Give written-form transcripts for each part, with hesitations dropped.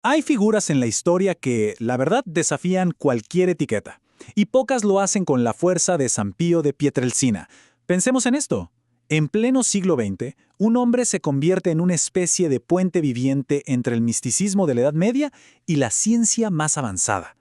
Hay figuras en la historia que, la verdad, desafían cualquier etiqueta, y pocas lo hacen con la fuerza de San Pío de Pietrelcina. Pensemos en esto. En pleno siglo XX, un hombre se convierte en una especie de puente viviente entre el misticismo de la Edad Media y la ciencia más avanzada.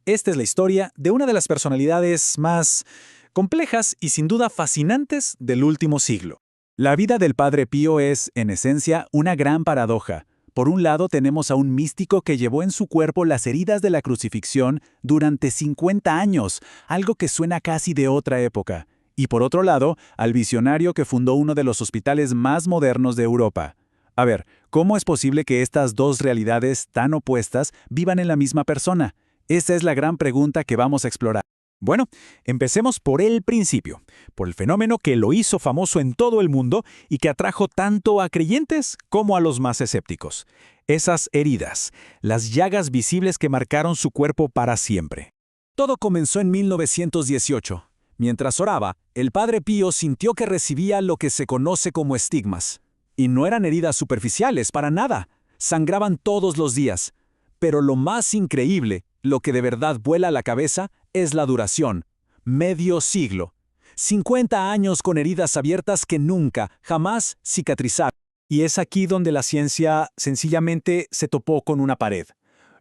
Esta es la historia de una de las personalidades más complejas y sin duda fascinantes del último siglo. La vida del Padre Pío es, en esencia, una gran paradoja. Por un lado tenemos a un místico que llevó en su cuerpo las heridas de la crucifixión durante 50 años, algo que suena casi de otra época. Y por otro lado, al visionario que fundó uno de los hospitales más modernos de Europa. A ver, ¿cómo es posible que estas dos realidades tan opuestas vivan en la misma persona? Esa es la gran pregunta que vamos a explorar. Bueno, empecemos por el principio, por el fenómeno que lo hizo famoso en todo el mundo y que atrajo tanto a creyentes como a los más escépticos. Esas heridas, las llagas visibles que marcaron su cuerpo para siempre. Todo comenzó en 1918. Mientras oraba, el Padre Pío sintió que recibía lo que se conoce como estigmas. Y no eran heridas superficiales, para nada. Sangraban todos los días. Pero lo más increíble, lo que de verdad vuela a la cabeza, es la duración. Medio siglo. 50 años con heridas abiertas que nunca, jamás cicatrizaron. Y es aquí donde la ciencia sencillamente se topó con una pared.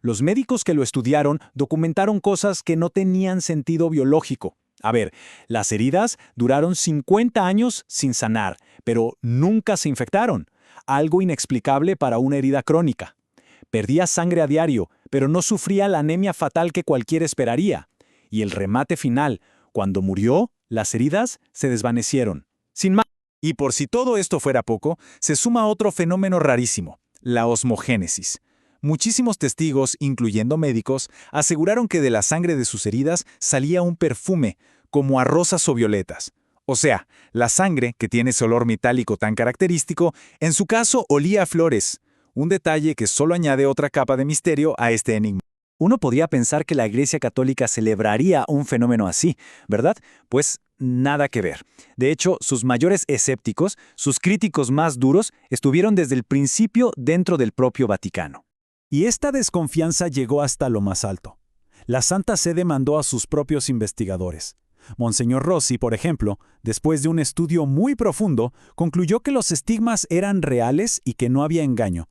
Los médicos que lo estudiaron documentaron cosas que no tenían sentido biológico. A ver, las heridas duraron 50 años sin sanar, pero nunca se infectaron. Algo inexplicable para una herida crónica. Perdía sangre a diario, pero no sufría la anemia fatal que cualquiera esperaría. Y el remate final, cuando murió, las heridas se desvanecieron. Sin más. Y por si todo esto fuera poco, se suma otro fenómeno rarísimo, la osmogénesis. Muchísimos testigos, incluyendo médicos, aseguraron que de la sangre de sus heridas salía un perfume, como a rosas o violetas. O sea, la sangre, que tiene ese olor metálico tan característico, en su caso olía a flores. Un detalle que solo añade otra capa de misterio a este enigma. Uno podría pensar que la Iglesia Católica celebraría un fenómeno así, ¿verdad? Pues nada que ver. De hecho, sus mayores escépticos, sus críticos más duros, estuvieron desde el principio dentro del propio Vaticano. Y esta desconfianza llegó hasta lo más alto. La Santa Sede mandó a sus propios investigadores. Monseñor Rossi, por ejemplo, después de un estudio muy profundo, concluyó que los estigmas eran reales y que no había engaño.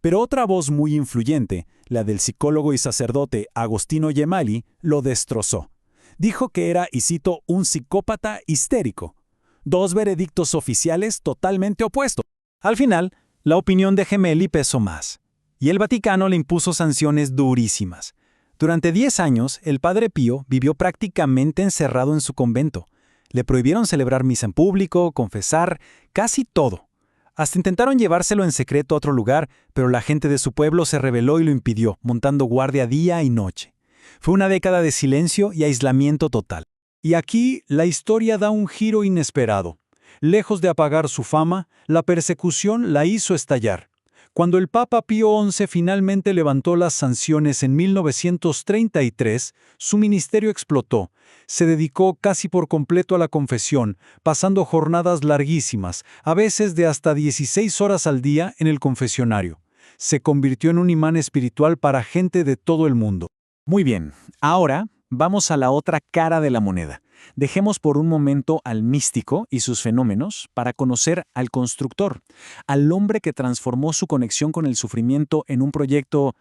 Pero otra voz muy influyente, la del psicólogo y sacerdote Agostino Gemelli, lo destrozó. Dijo que era, y cito, un psicópata histérico. Dos veredictos oficiales totalmente opuestos. Al final, la opinión de Gemelli pesó más. Y el Vaticano le impuso sanciones durísimas. Durante 10 años, el Padre Pío vivió prácticamente encerrado en su convento. Le prohibieron celebrar misa en público, confesar, casi todo. Hasta intentaron llevárselo en secreto a otro lugar, pero la gente de su pueblo se rebeló y lo impidió, montando guardia día y noche. Fue una década de silencio y aislamiento total. Y aquí la historia da un giro inesperado. Lejos de apagar su fama, la persecución la hizo estallar. Cuando el Papa Pío XI finalmente levantó las sanciones en 1933, su ministerio explotó. Se dedicó casi por completo a la confesión, pasando jornadas larguísimas, a veces de hasta 16 horas al día en el confesionario. Se convirtió en un imán espiritual para gente de todo el mundo. Muy bien, ahora vamos a la otra cara de la moneda. Dejemos por un momento al místico y sus fenómenos para conocer al constructor, al hombre que transformó su conexión con el sufrimiento en un proyecto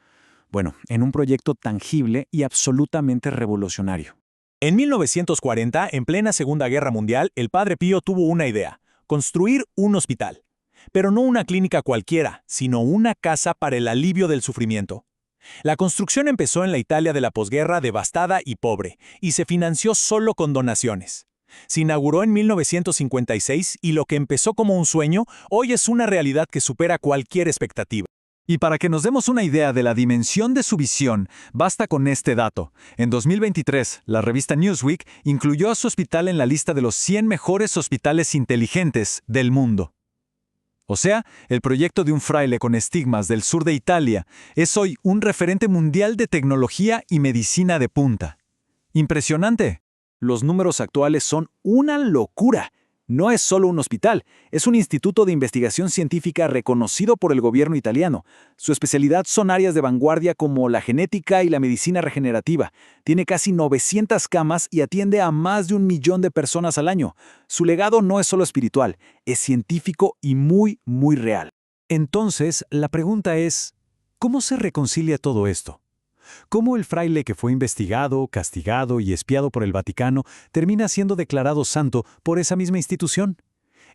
tangible y absolutamente revolucionario. En 1940, en plena Segunda Guerra Mundial, el Padre Pío tuvo una idea: construir un hospital. Pero no una clínica cualquiera, sino una casa para el alivio del sufrimiento. La construcción empezó en la Italia de la posguerra devastada y pobre, y se financió solo con donaciones. Se inauguró en 1956 y lo que empezó como un sueño, hoy es una realidad que supera cualquier expectativa. Y para que nos demos una idea de la dimensión de su visión, basta con este dato. En 2023, la revista Newsweek incluyó a su hospital en la lista de los 100 mejores hospitales inteligentes del mundo. O sea, el proyecto de un fraile con estigmas del sur de Italia es hoy un referente mundial de tecnología y medicina de punta. Impresionante. Los números actuales son una locura. No es solo un hospital, es un instituto de investigación científica reconocido por el gobierno italiano. Su especialidad son áreas de vanguardia como la genética y la medicina regenerativa. Tiene casi 900 camas y atiende a más de 1 millón de personas al año. Su legado no es solo espiritual, es científico y muy, muy real. Entonces, la pregunta es, ¿cómo se reconcilia todo esto? ¿Cómo el fraile que fue investigado, castigado y espiado por el Vaticano termina siendo declarado santo por esa misma institución?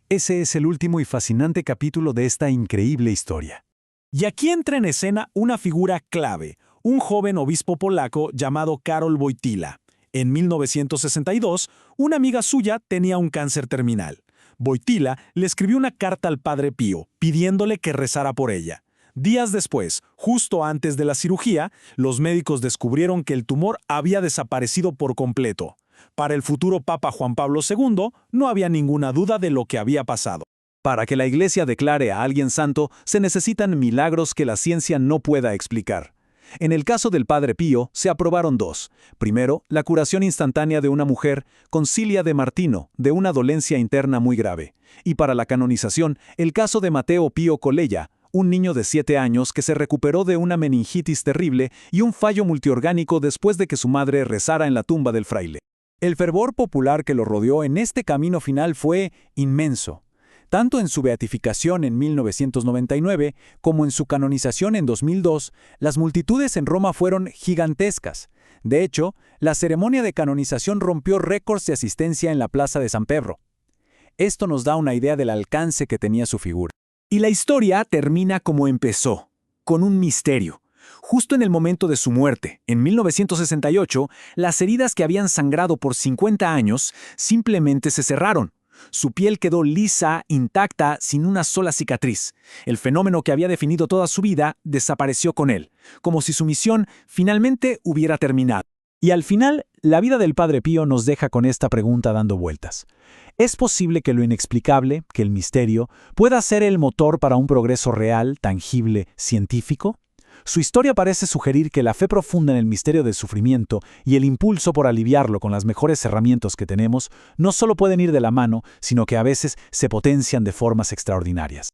Ese es el último y fascinante capítulo de esta increíble historia. Y aquí entra en escena una figura clave, un joven obispo polaco llamado Karol Wojtyła. En 1962, una amiga suya tenía un cáncer terminal. Wojtyła le escribió una carta al Padre Pío, pidiéndole que rezara por ella. Días después, justo antes de la cirugía, los médicos descubrieron que el tumor había desaparecido por completo. Para el futuro Papa Juan Pablo II, no había ninguna duda de lo que había pasado. Para que la Iglesia declare a alguien santo, se necesitan milagros que la ciencia no pueda explicar. En el caso del Padre Pío, se aprobaron 2. Primero, la curación instantánea de una mujer, Concilia de Martino, de una dolencia interna muy grave. Y para la canonización, el caso de Mateo Pío Colella, un niño de 7 años que se recuperó de una meningitis terrible y un fallo multiorgánico después de que su madre rezara en la tumba del fraile. El fervor popular que lo rodeó en este camino final fue inmenso, tanto en su beatificación en 1999 como en su canonización en 2002, las multitudes en Roma fueron gigantescas. De hecho, la ceremonia de canonización rompió récords de asistencia en la Plaza de San Pedro. Esto nos da una idea del alcance que tenía su figura. Y la historia termina como empezó, con un misterio. Justo en el momento de su muerte, en 1968, las heridas que habían sangrado por 50 años simplemente se cerraron. Su piel quedó lisa, intacta, sin una sola cicatriz. El fenómeno que había definido toda su vida desapareció con él, como si su misión finalmente hubiera terminado. Y al final, la vida del Padre Pío nos deja con esta pregunta dando vueltas. ¿Es posible que lo inexplicable, que el misterio, pueda ser el motor para un progreso real, tangible, científico? Su historia parece sugerir que la fe profunda en el misterio del sufrimiento y el impulso por aliviarlo con las mejores herramientas que tenemos no solo pueden ir de la mano, sino que a veces se potencian de formas extraordinarias.